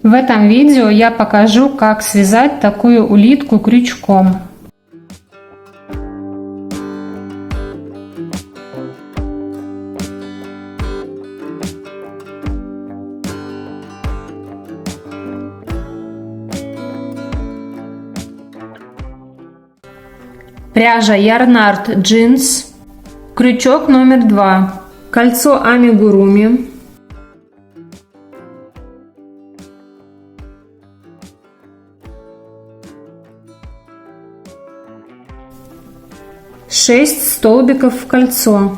В этом видео я покажу, как связать такую улитку крючком. Пряжа Yarnart Jeans, крючок номер 2, кольцо амигуруми, шесть столбиков в кольцо,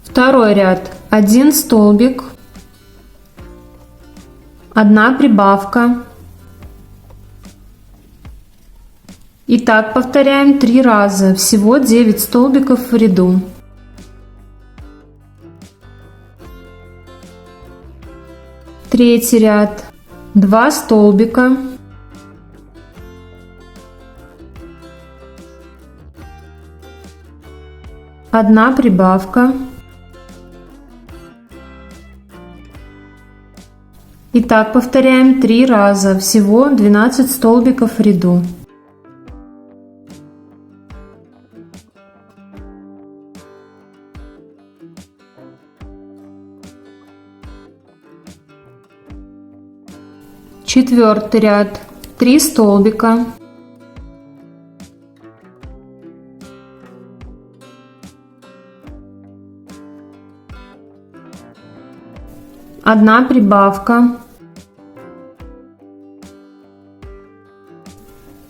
второй ряд 1 столбик, 1 прибавка. И так повторяем 3 раза, всего 9 столбиков в ряду. Третий ряд 2 столбика, 1 прибавка. И так повторяем 3 раза, всего 12 столбиков в ряду. Четвертый ряд 3 столбика, 1 прибавка.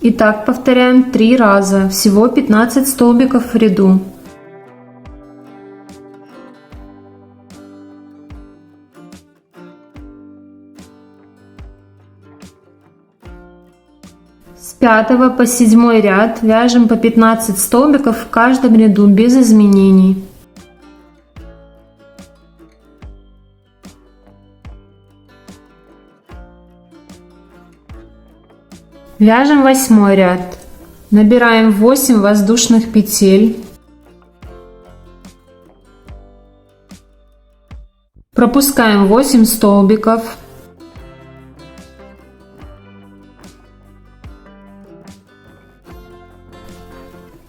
И так повторяем 3 раза, всего 15 столбиков в ряду. С 5 по 7 ряд вяжем по 15 столбиков в каждом ряду без изменений. Вяжем 8 ряд. Набираем 8 воздушных петель. Пропускаем 8 столбиков.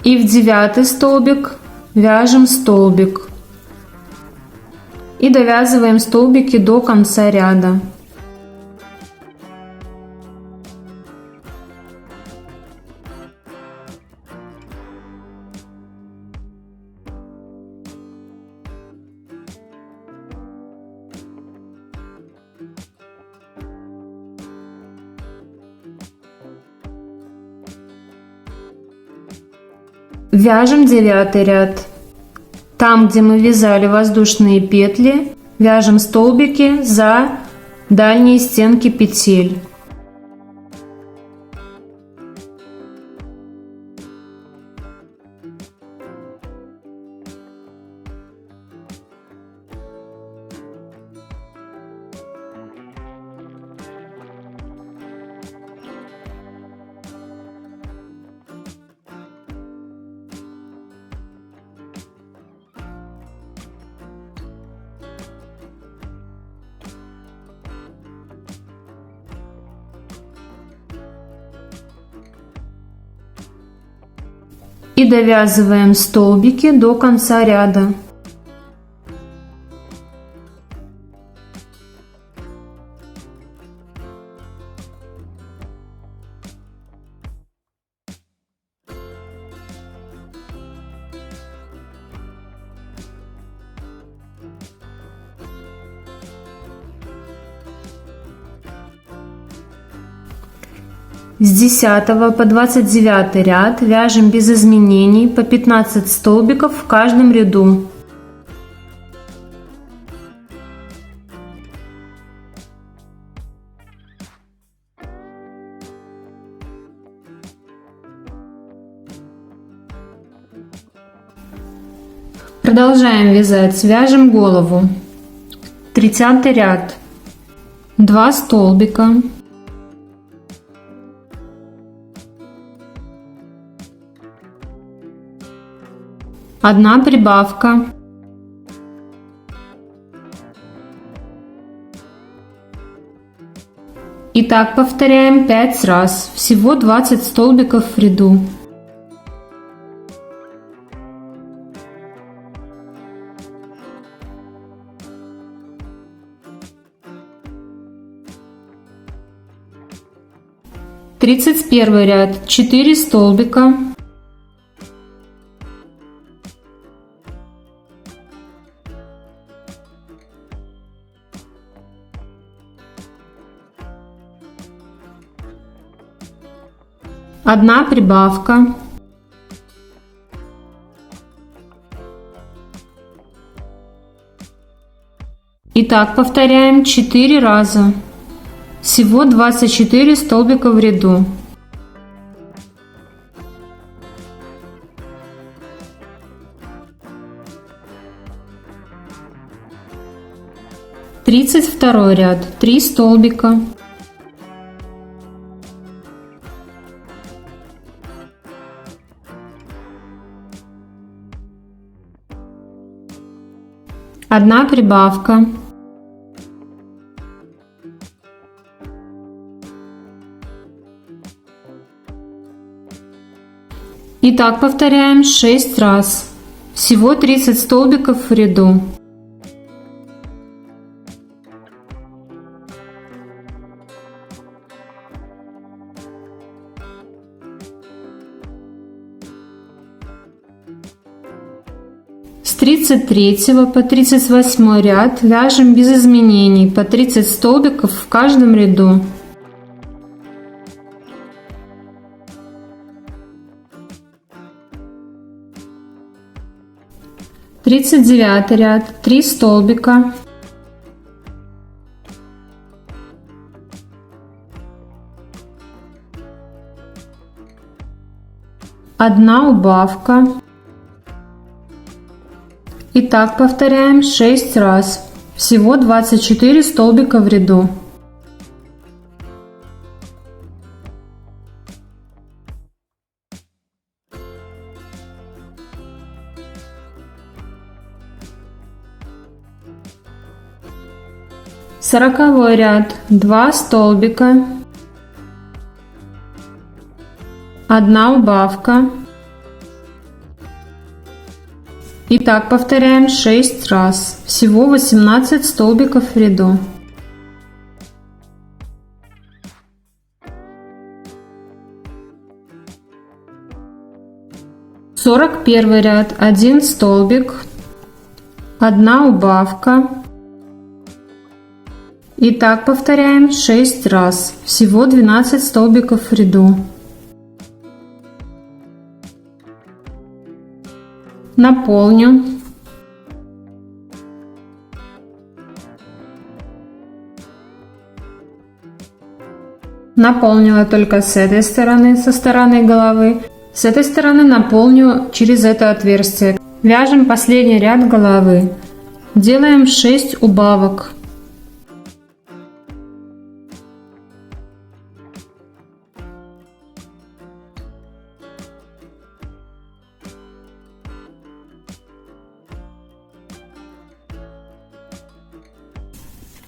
И в 9 столбик вяжем столбик. И довязываем столбики до конца ряда. Вяжем 9 ряд. Там, где мы вязали воздушные петли, вяжем столбики за дальние стенки петель. И довязываем столбики до конца ряда. С 10 по 29 ряд вяжем без изменений по 15 столбиков в каждом ряду. Продолжаем вязать. Вяжем голову. 30 ряд. 2 столбика. Одна прибавка. И так повторяем 5 раз. Всего 20 столбиков в ряду. Тридцать первый ряд. 4 столбика. Одна прибавка. И так повторяем 4 раза. Всего 24 столбика в ряду. Тридцать второй ряд. 3 столбика. Одна прибавка. И так повторяем 6 раз. Всего 30 столбиков в ряду. С 33 по 38 ряд вяжем без изменений по 30 столбиков в каждом ряду. Тридцать девятый ряд. 3 столбика. Одна убавка. И так повторяем 6 раз. Всего 24 столбика в ряду. Сороковой ряд. 2 столбика. Одна убавка. И так повторяем 6 раз. Всего 18 столбиков в ряду. Сорок первый ряд. 1 столбик. Одна убавка. И так повторяем 6 раз. Всего 12 столбиков в ряду. Наполню. Наполнила только с этой стороны, со стороны головы. С этой стороны наполню через это отверстие. Вяжем последний ряд головы. Делаем 6 убавок.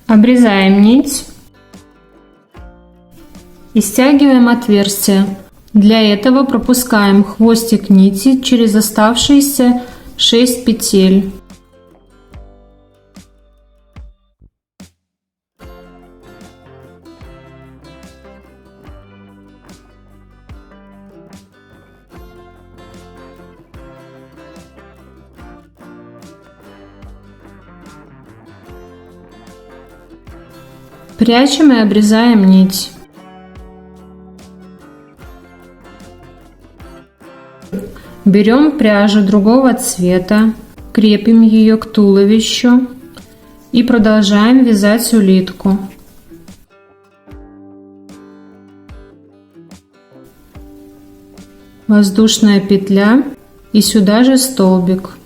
Обрезаем нить и стягиваем отверстие. Для этого пропускаем хвостик нити через оставшиеся 6 петель. Прячем и обрезаем нить. Берем пряжу другого цвета, крепим ее к туловищу и продолжаем вязать улитку. Воздушная петля и сюда же столбик.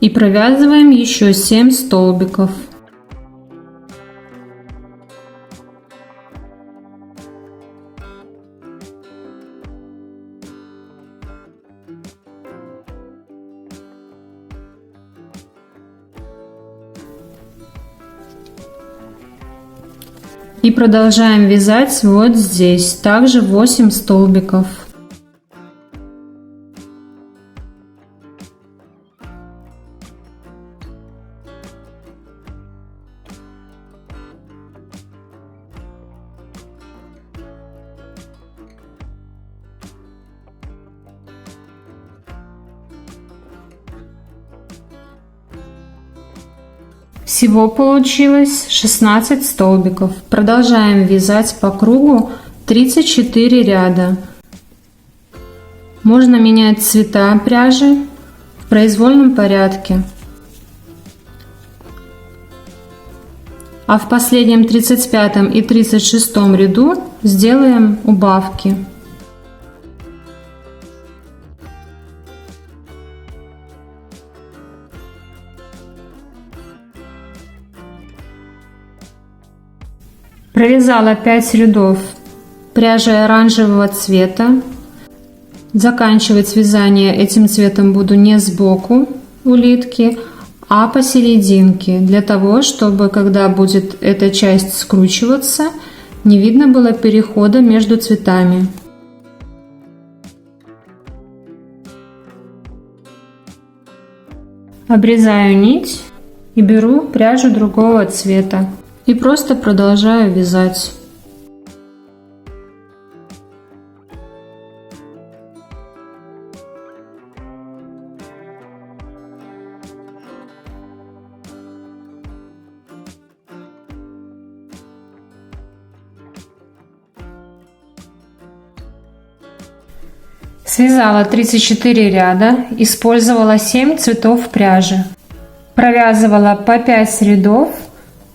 И провязываем еще 7 столбиков. И продолжаем вязать вот здесь, также 8 столбиков. Всего получилось 16 столбиков. Продолжаем вязать по кругу 34 ряда. Можно менять цвета пряжи в произвольном порядке. А в последнем 35 и 36 ряду сделаем убавки. Провязала 5 рядов пряжей оранжевого цвета. Заканчивать вязание этим цветом буду не сбоку улитки, а посерединке, для того, чтобы, когда будет эта часть скручиваться, не видно было перехода между цветами. Обрезаю нить и беру пряжу другого цвета. И просто продолжаю вязать. Связала 34 ряда, использовала 7 цветов пряжи. Провязывала по 5 рядов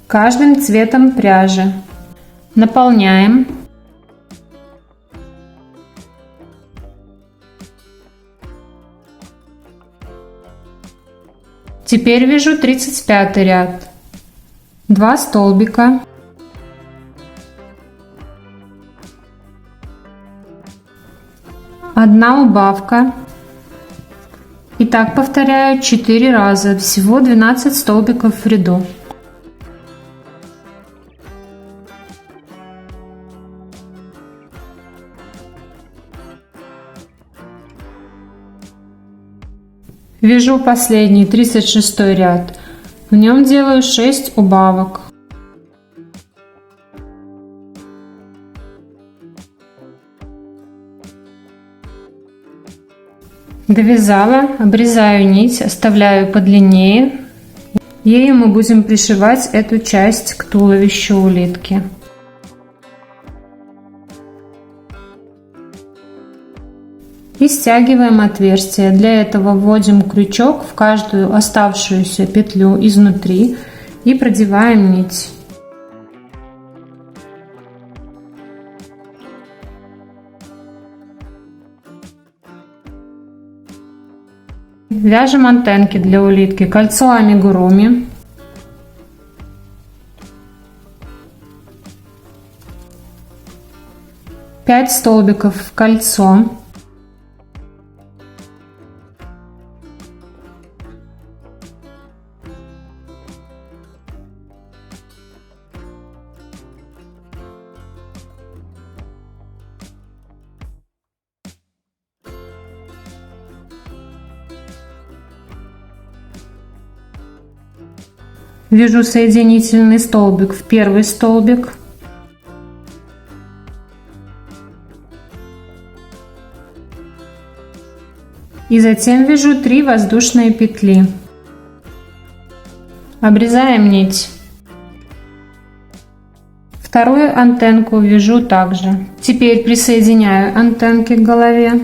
каждым цветом пряжи. Наполняем. Теперь вяжу 35 ряд. 2 столбика. Одна убавка. И так повторяю 4 раза. Всего 12 столбиков в ряду. Вяжу последний 36 ряд. В нем делаю 6 убавок. Довязала, обрезаю нить, оставляю подлиннее. Ею мы будем пришивать эту часть к туловищу улитки. И стягиваем отверстие. Для этого вводим крючок в каждую оставшуюся петлю изнутри и продеваем нить. Вяжем антенки для улитки. Кольцо амигуруми. Пять столбиков в кольцо. Вяжу соединительный столбик в первый столбик. И затем вяжу 3 воздушные петли. Обрезаем нить. Вторую антенку вяжу также. Теперь присоединяю антенки к голове.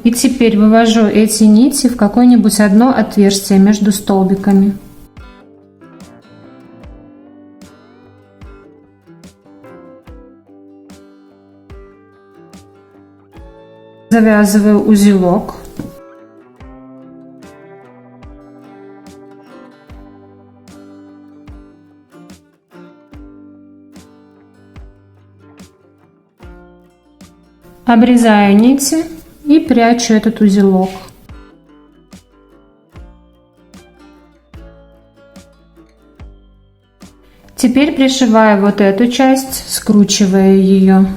И теперь вывожу эти нити в какое-нибудь одно отверстие между столбиками. Завязываю узелок. Обрезаю нити и прячу этот узелок. Теперь пришиваю вот эту часть, скручивая ее.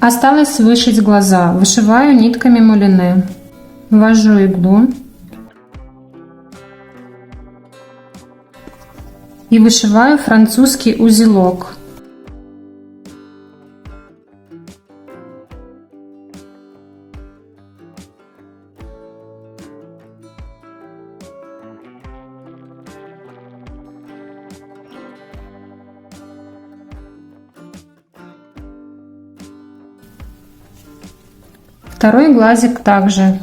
Осталось вышить глаза. Вышиваю нитками мулине. Ввожу иглу и вышиваю французский узелок. Второй глазик также.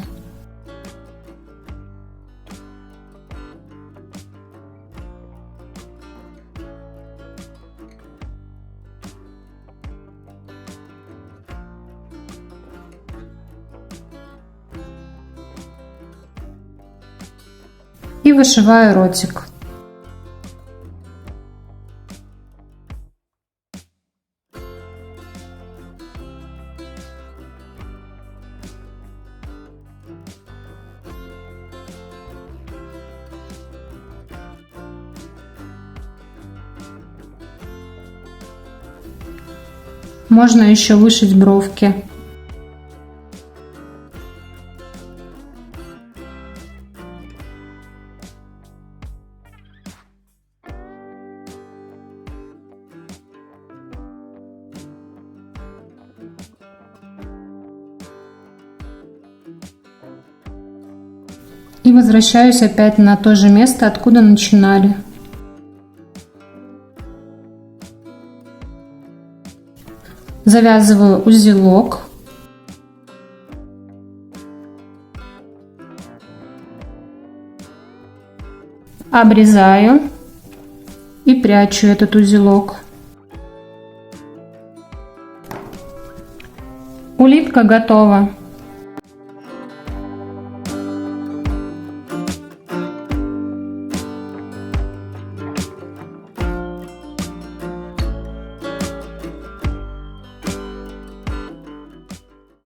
И вышиваю ротик. Можно еще вышить бровки. И возвращаюсь опять на то же место, откуда начинали. Завязываю узелок. Обрезаю и прячу этот узелок. Улитка готова.